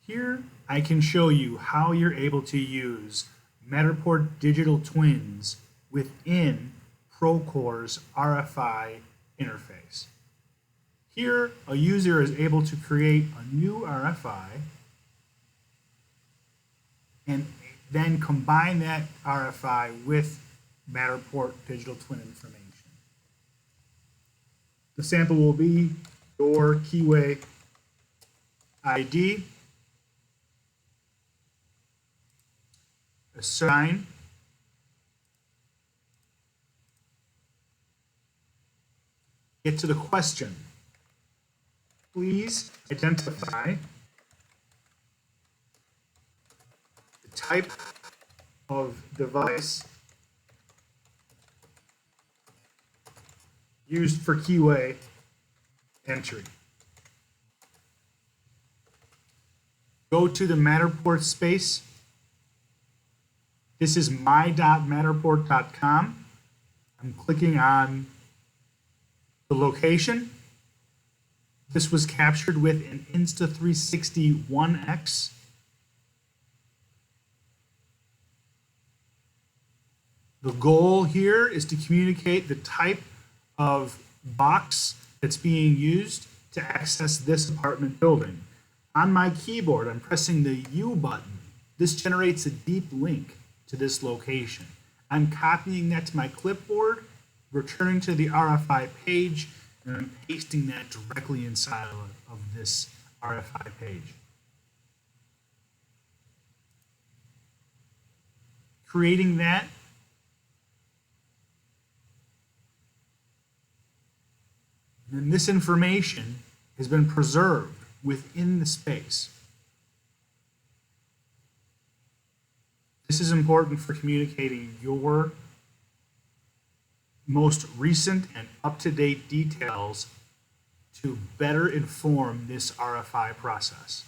Here, I can show you how you're able to use Matterport digital twins within Procore's RFI interface. Here, a user is able to create a new RFI and then combine that RFI with Matterport digital twin information. The sample will be your keyway ID, assign, get to the question. Please identify the type of device used for keyway entry. Go to the Matterport space. This is my.matterport.com. I'm clicking on the location. This was captured with an Insta360 1X. The goal here is to communicate the type of box that's being used to access this apartment building. On my keyboard, I'm pressing the U button. This generates a deep link to this location. I'm copying that to my clipboard, returning to the RFI page, and I'm pasting that directly inside of this RFI page. Creating that, and this information has been preserved within the space. This is important for communicating your most recent and up-to-date details to better inform this RFI process.